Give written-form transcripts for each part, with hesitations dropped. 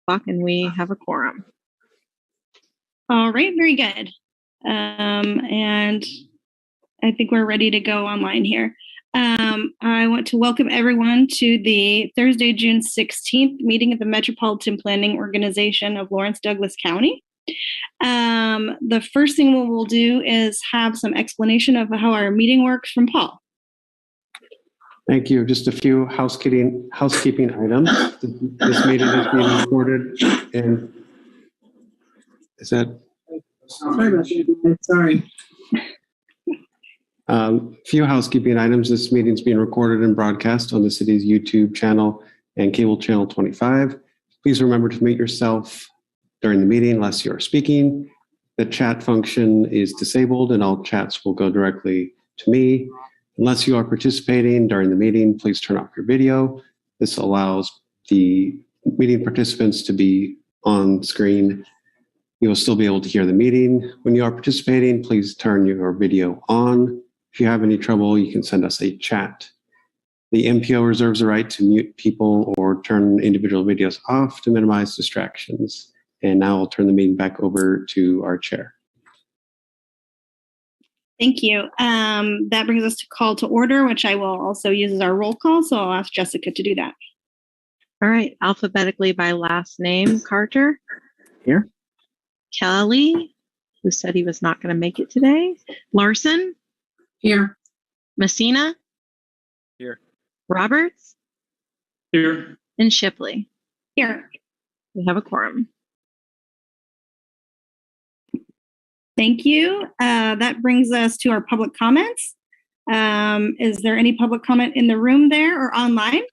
o'clock, and we have a quorum. All right, very good. And I think we're ready to go online here. I want to welcome everyone to the Thursday, June 16th meeting of the Metropolitan Planning Organization of Lawrence Douglas County. The first thing we will do is have some explanation of how our meeting works from Paul. Thank you. Just a few housekeeping items. This meeting is being recorded, and is that? Sorry about that. Sorry. Few housekeeping items. This meeting is being recorded and broadcast on the city's YouTube channel and cable channel 25. Please remember to mute yourself during the meeting unless you're speaking. The chat function is disabled and all chats will go directly to me. Unless you are participating during the meeting, please turn off your video. This allows the meeting participants to be on screen. You will still be able to hear the meeting. When you are participating, please turn your video on. If you have any trouble, you can send us a chat. The MPO reserves the right to mute people or turn individual videos off to minimize distractions. And now I'll turn the meeting back over to our chair. Thank you. That brings us to call to order, which I will also use as our roll call. So I'll ask Jessica to do that. All right, alphabetically by last name. Carter. Here. Kelly, who said he was not going to make it today. Larson. Here. Messina. Here. Roberts. Here. And Shipley. Here. We have a quorum. Thank you. That brings us to our public comments. Is there any public comment in the room there or online?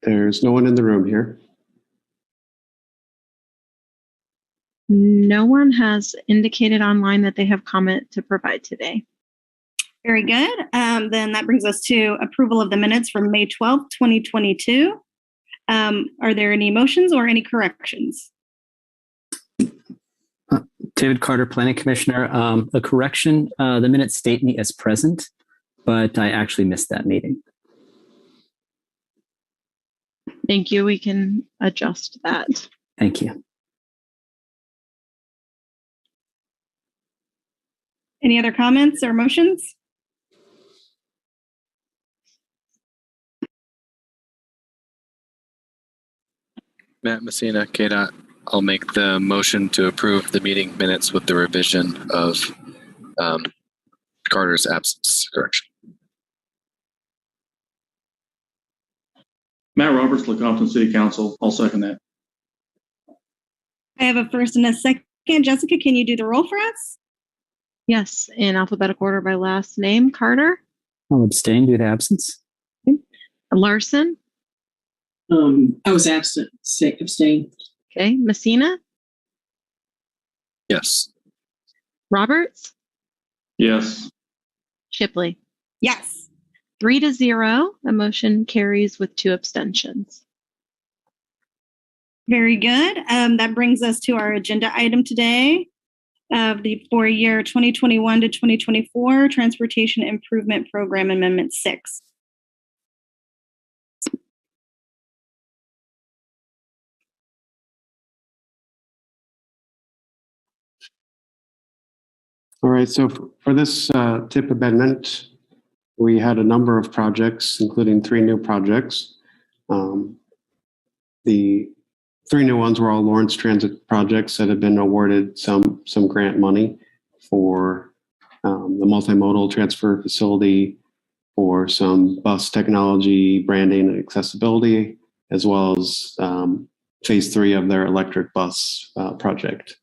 There's no one in the room here. No one has indicated online that they have comment to provide today. Very good. Then that brings us to approval of the minutes from May 12th, 2022. Are there any motions or any corrections? David Carter, Planning Commissioner. A correction, the minutes state me as present, but I actually missed that meeting. Thank you. We can adjust that. Thank you. Any other comments or motions? Matt Messina, KDOT. I'll make the motion to approve the meeting minutes with the revision of Carter's absence correction. Matt Roberts, Lecompton City Council. I'll second that. I have a first and a second. Jessica, can you do the roll for us? Yes, in alphabetical order by last name. Carter. I'll abstain due to absence. Okay. Larson. I was absent. Abstain. Okay. Messina. Yes. Roberts. Yes. Shipley. Yes. 3-0. The motion carries with 2 abstentions. Very good. That brings us to our agenda item today of the four-year 2021 to 2024 Transportation Improvement Program Amendment 6. All right, so for this TIP amendment, we had a number of projects, including 3 new projects. The 3 new ones were all Lawrence Transit projects that have been awarded some grant money for the multimodal transfer facility, for some bus technology, branding, and accessibility, as well as phase 3 of their electric bus project.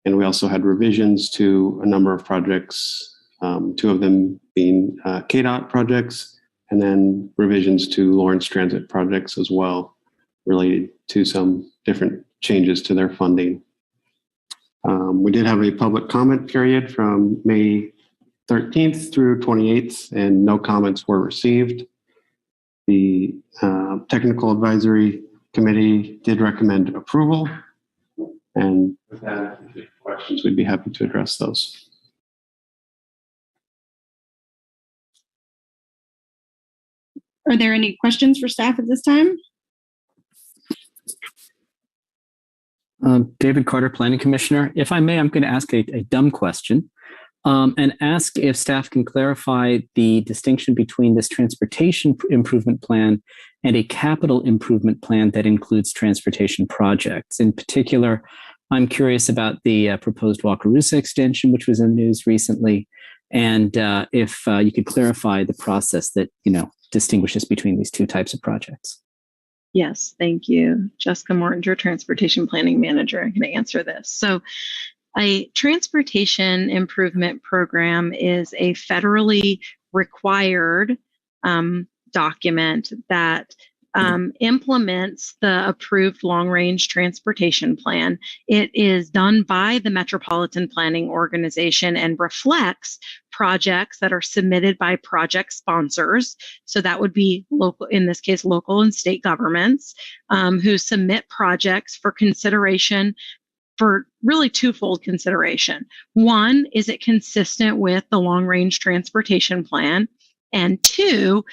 And we also had revisions to a number of projects, 2 of them being KDOT projects, and then revisions to Lawrence Transit projects as well, related to some different changes to their funding. We did have a public comment period from May 13th through 28th, and no comments were received. The Technical Advisory Committee did recommend approval. And with that, if you have questions, we'd be happy to address those. Are there any questions for staff at this time? David Carter, Planning Commissioner. If I may, I'm going to ask a dumb question and ask if staff can clarify the distinction between this transportation improvement plan and a capital improvement plan that includes transportation projects. In particular, I'm curious about the proposed Wakarusa extension, which was in the news recently, and if you could clarify the process that distinguishes between these two types of projects. Yes, thank you. Jessica Mortinger, Transportation Planning Manager. I'm going to answer this. So a transportation improvement program is a federally required document that implements the approved long-range transportation plan. It is done by the Metropolitan Planning Organization and reflects projects that are submitted by project sponsors. So that would be local, in this case, local and state governments who submit projects for consideration for really twofold consideration. One, is it consistent with the long-range transportation plan? And two,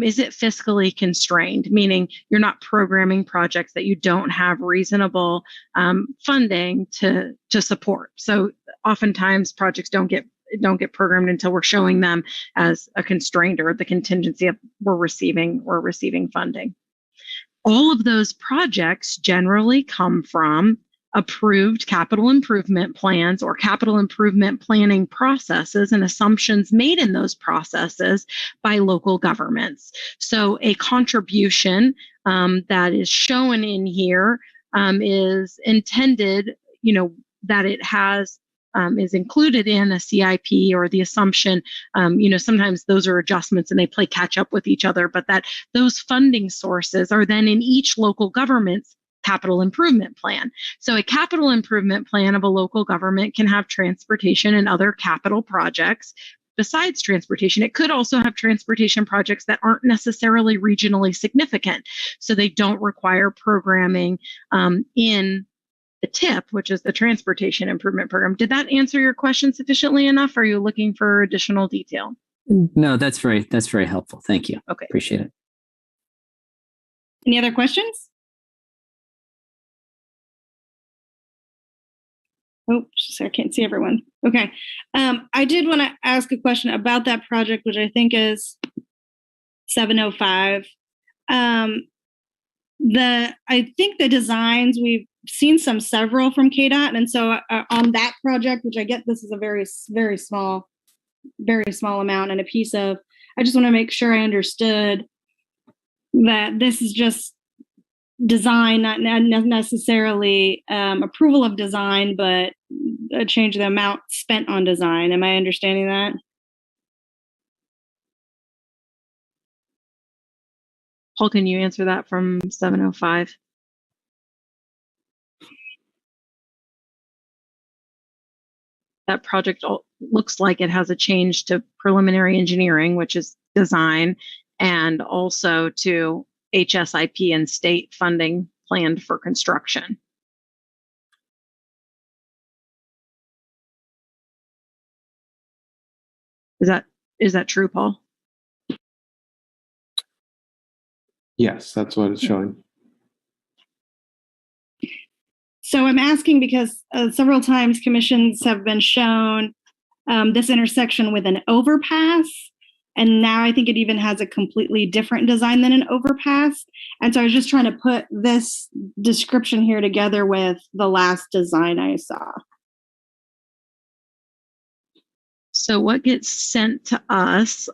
is it fiscally constrained, meaning you're not programming projects that you don't have reasonable funding to support. So oftentimes projects don't get programmed until we're showing them as a constraint or the contingency of we're receiving funding. All of those projects generally come from approved capital improvement plans or capital improvement planning processes and assumptions made in those processes by local governments. So a contribution that is shown in here is intended, that it has is included in a CIP or the assumption, sometimes those are adjustments and they play catch up with each other, but that those funding sources are then in each local government's capital improvement plan. So a capital improvement plan of a local government can have transportation and other capital projects. Besides transportation, it could also have transportation projects that aren't necessarily regionally significant. So they don't require programming in the TIP, which is the Transportation Improvement Program. Did that answer your question sufficiently enough? Or are you looking for additional detail? No, that's very helpful. Thank you. Okay. Appreciate it. Any other questions? Oh, I can't see everyone. Okay. I did want to ask a question about that project, which I think is 705. I think the designs, we've seen several from KDOT. And so on that project, which I get this is a very, very small amount and a piece of, I just want to make sure I understood that this is just design, not necessarily approval of design, but a change of the amount spent on design. Am I understanding that? Paul, can you answer that from 705? That project looks like it has a change to preliminary engineering, which is design, and also to HSIP and state funding planned for construction. Is that true, Paul? Yes, that's what it's showing. So I'm asking because several times commissions have been shown this intersection with an overpass. And now I think it even has a completely different design than an overpass. And so I was just trying to put this description here together with the last design I saw. So what gets sent to us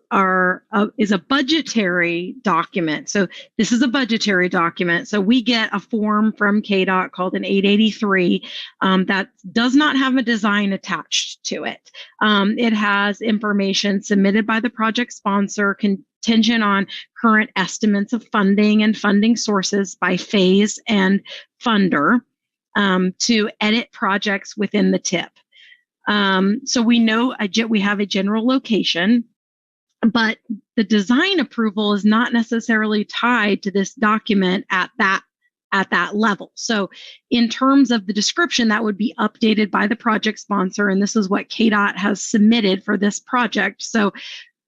is a budgetary document. So this is a budgetary document. So we get a form from KDOT called an 883 that does not have a design attached to it. It has information submitted by the project sponsor contingent on current estimates of funding and funding sources by phase and funder to edit projects within the TIP. So we know we have a general location, but the design approval is not necessarily tied to this document at that level. So in terms of the description, that would be updated by the project sponsor, and this is what KDOT has submitted for this project. So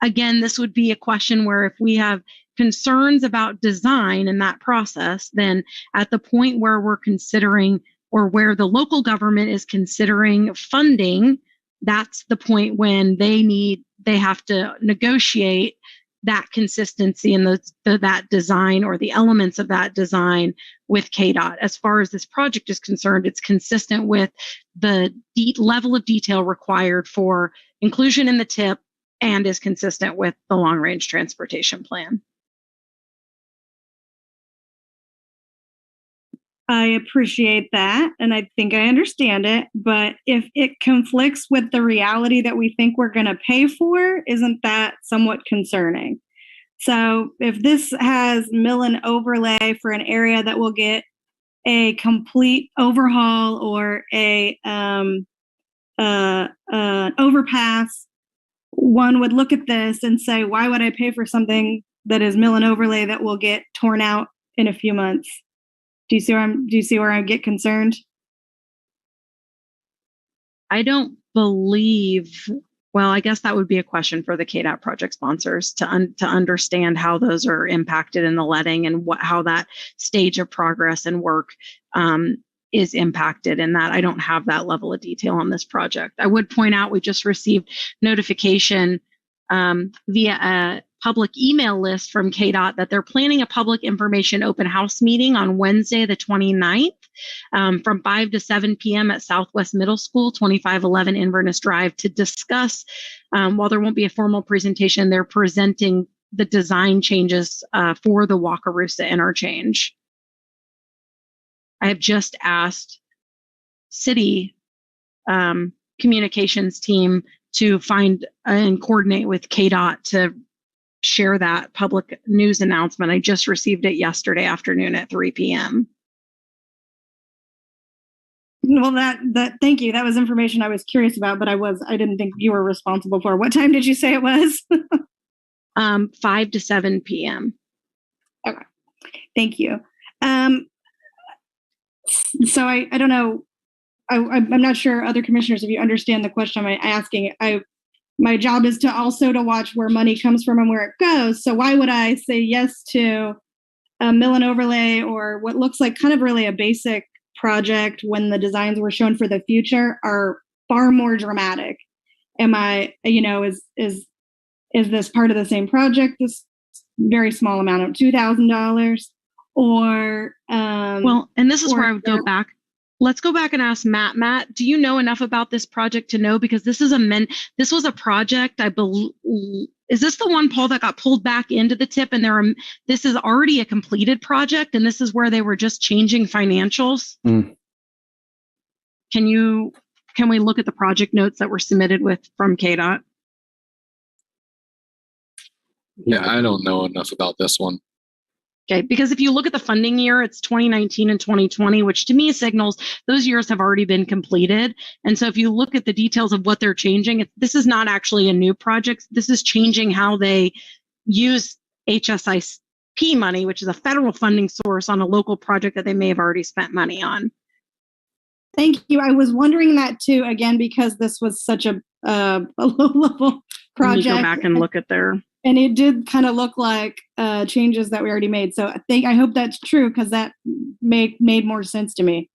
again, this would be a question where if we have concerns about design in that process, then at the point where we're considering or where the local government is considering funding, that's the point when they have to negotiate that consistency and that design or the elements of that design with KDOT. As far as this project is concerned, it's consistent with the level of detail required for inclusion in the TIP and is consistent with the long-range transportation plan. I appreciate that, and I think I understand it, but if it conflicts with the reality that we think we're going to pay for, isn't that somewhat concerning? So if this has mill and overlay for an area that will get a complete overhaul or overpass, one would look at this and say, why would I pay for something that is mill and overlay that will get torn out in a few months? Do you see where I get concerned? I don't believe, well, I guess that would be a question for the KDOT project sponsors to understand how those are impacted in the letting and how that stage of progress and work is impacted in that. I don't have that level of detail on this project. I would point out we just received notification via a public email list from KDOT that they're planning a public information open house meeting on Wednesday, the 29th, from 5 to 7 p.m. at Southwest Middle School, 2511 Inverness Drive, to discuss, while there won't be a formal presentation, they're presenting the design changes for the Wakarusa interchange. I have just asked city communications team to find and coordinate with KDOT to share that public news announcement. I just received it yesterday afternoon at 3 p.m. Well, thank you. That was information I was curious about, but I didn't think you were responsible for. What time did you say it was? 5 to 7 p.m. Okay. Thank you. So I don't know. I'm not sure other commissioners, if you understand the question I'm asking. My job is to watch where money comes from and where it goes. So why would I say yes to a mill and overlay or what looks like kind of really a basic project when the designs were shown for the future are far more dramatic? Am I, is this part of the same project? This very small amount of $2,000, or well, and this is where I would go back. Let's go back and ask Matt. Matt, do you know enough about this project to know? Because this was a project, I believe. Is this the one, Paul, that got pulled back into the TIP? And this is already a completed project, and this is where they were just changing financials. Mm. Can we look at the project notes that were submitted from KDOT? Yeah, I don't know enough about this one. Okay, because if you look at the funding year, it's 2019 and 2020, which to me signals those years have already been completed. And so if you look at the details of what they're changing, this is not actually a new project. This is changing how they use HSIP money, which is a federal funding source, on a local project that they may have already spent money on. Thank you. I was wondering that too, again, because this was such a low-level project. Let me go back and look at and it did kind of look like changes that we already made. So I hope that's true, because that made more sense to me.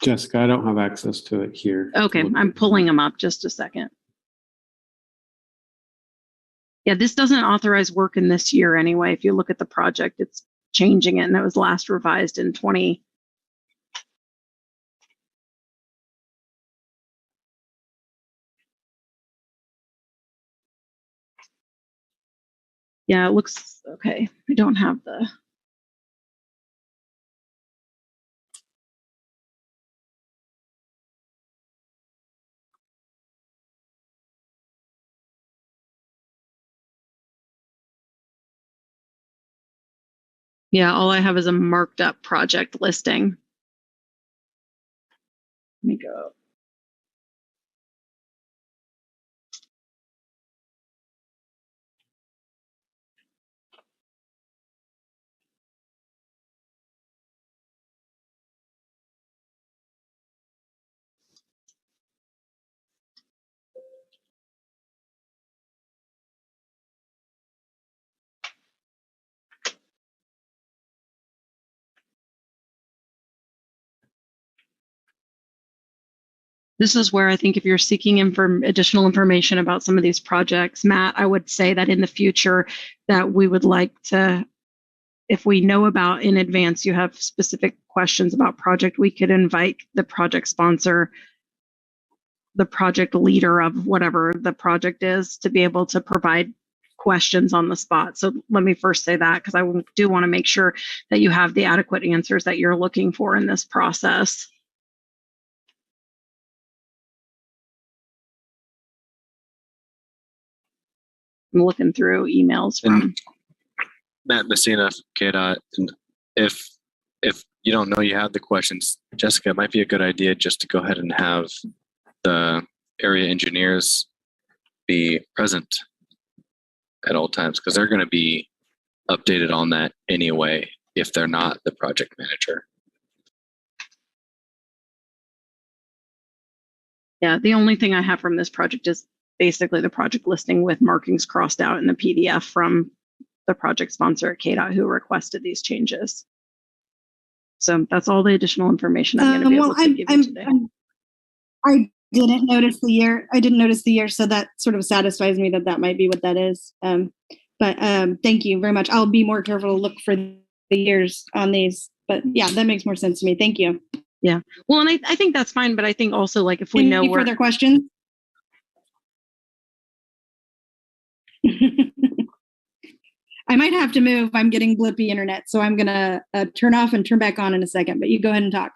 Jessica, I don't have access to it here. Okay, I'm pulling them up. Just a second. Yeah, this doesn't authorize work in this year anyway. If you look at the project, it's changing it, and it was last revised in 20. Yeah, it looks okay. I don't have the. Yeah, all I have is a marked up project listing. Let me go. This is where I think if you're seeking additional information about some of these projects, Matt, I would say that in the future that we would like to, if we know about in advance, you have specific questions about project, we could invite the project sponsor, the project leader of whatever the project is, to be able to provide questions on the spot. So let me first say that, because I do want to make sure that you have the adequate answers that you're looking for in this process. I'm looking through emails from Matt Messina, KDOT. And if you don't know you have the questions, Jessica, it might be a good idea just to go ahead and have the area engineers be present at all times, because they're going to be updated on that anyway if they're not the project manager. Yeah, the only thing I have from this project is basically the project listing with markings crossed out in the PDF from the project sponsor at KDOT who requested these changes. So that's all the additional information I'm going to be able to give you today. I didn't notice the year. I didn't notice the year, so that sort of satisfies me that might be what that is. But thank you very much. I'll be more careful to look for the years on these. But yeah, that makes more sense to me. Thank you. Yeah. Well, and I think that's fine. But I think also, like, if we know Any further questions? I might have to move. I'm getting blippy internet, so I'm going to turn off and turn back on in a second, but you go ahead and talk.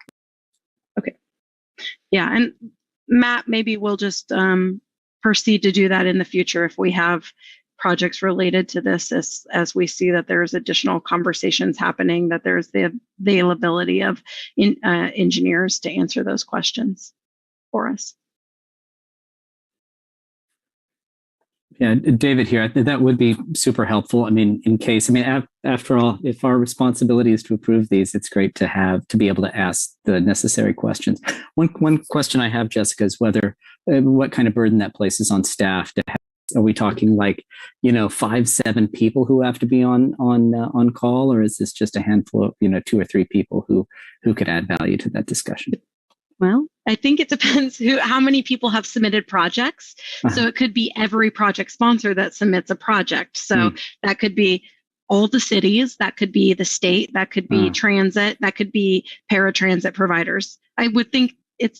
Okay. Yeah. And Matt, maybe we'll just proceed to do that in the future if we have projects related to this, as we see that there's additional conversations happening, that there's the availability of engineers to answer those questions for us. Yeah, David here. I think that would be super helpful. I mean, after all, if our responsibility is to approve these, it's great to be able to ask the necessary questions. One question I have, Jessica, is whether what kind of burden that places on staff to have. Are we talking 5-7 people who have to be on call, or is this just a handful of 2 or 3 people who could add value to that discussion? Well, I think it depends how many people have submitted projects. So it could be every project sponsor that submits a project. So that could be all the cities, that could be the state, that could be transit, that could be paratransit providers. I would think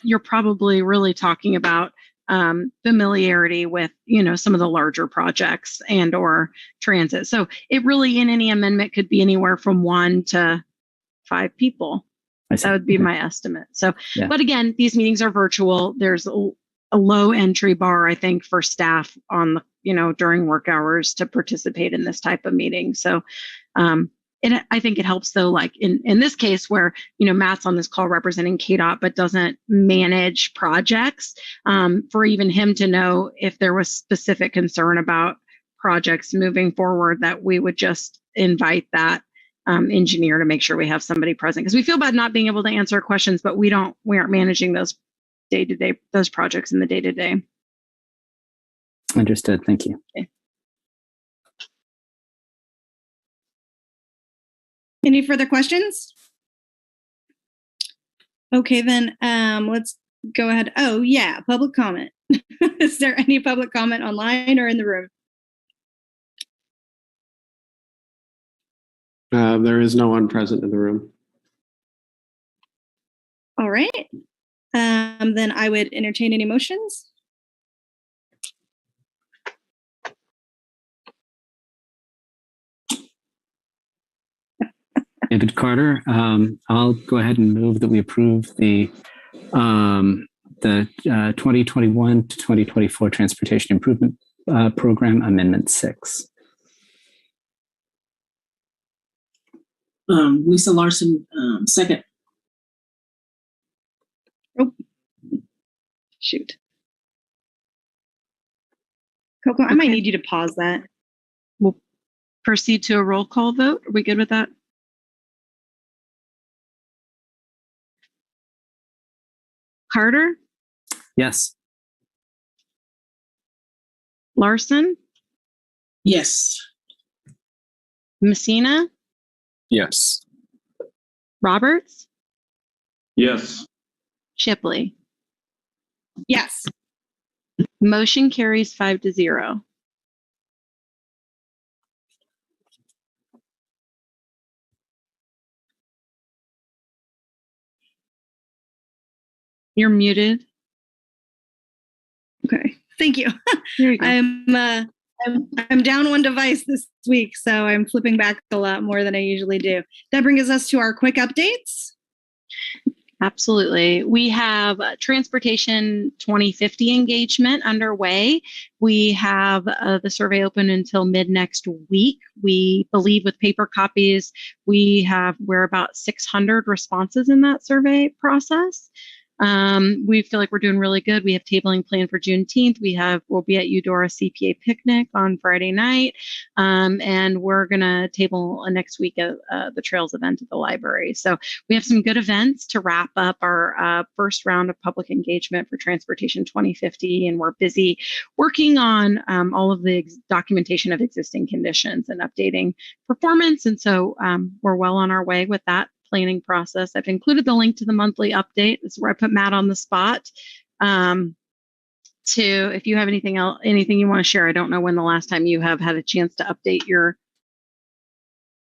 you're probably really talking about familiarity with, some of the larger projects and or transit. So it really, in any amendment, could be anywhere from 1 to 5 people. That would be my estimate. So, But again, these meetings are virtual. There's a low entry bar, I think, for staff on during work hours to participate in this type of meeting. So, I think it helps though, like in this case where, Matt's on this call representing KDOT, but doesn't manage projects, for even him to know if there was specific concern about projects moving forward, that we would just invite that engineer to make sure we have somebody present, because we feel bad not being able to answer questions, but we aren't managing those those projects in the day-to-day. Understood. Thank you. Okay. Any further questions? Okay, then let's go ahead. Oh yeah, public comment. Is there any public comment online or in the room? There is no one present in the room. All right. Then I would entertain any motions. David Carter. I'll go ahead and move that we approve the 2021 to 2024 Transportation Improvement Program Amendment 6. Lisa Larson, second. Oh, shoot. Coco, I might need you to pause that. We'll proceed to a roll call vote. Are we good with that? Carter? Yes. Larson? Yes. Messina? Yes. Roberts? Yes. Shipley? Yes. Motion carries 5-0. You're muted. Okay. Thank you. There you go. I'm down one device this week, so I'm flipping back a lot more than I usually do. That brings us to our quick updates. Absolutely. We have Transportation 2050 engagement underway. We have the survey open until mid next week. We believe with paper copies, we're about 600 responses in that survey process. We feel like we're doing really good. We have tabling planned for Juneteenth. We'll be at Eudora CPA picnic on Friday night. And we're going to table next week at the Trails event at the library. So we have some good events to wrap up our first round of public engagement for Transportation 2050. And we're busy working on all of the documentation of existing conditions and updating performance. And so we're well on our way with that planning process. I've included the link to the monthly update. This is where I put Matt on the spot. If you have anything you want to share. I don't know when the last time you have had a chance to update your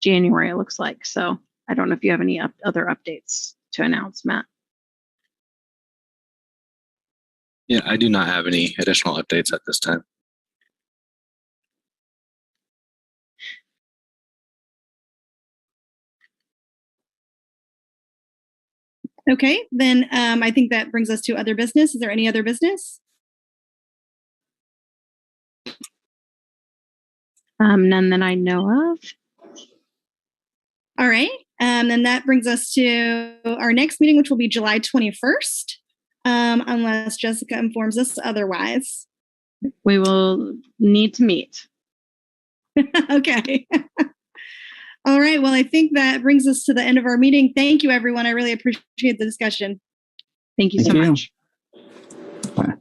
January, it looks like. So I don't know if you have any other updates to announce, Matt. Yeah, I do not have any additional updates at this time. Okay, then I think that brings us to other business. Is there any other business? None that I know of. All right, then that brings us to our next meeting, which will be July 21st, unless Jessica informs us otherwise. We will need to meet. Okay. All right. Well, I think that brings us to the end of our meeting. Thank you, everyone. I really appreciate the discussion. Thank you so much. Bye.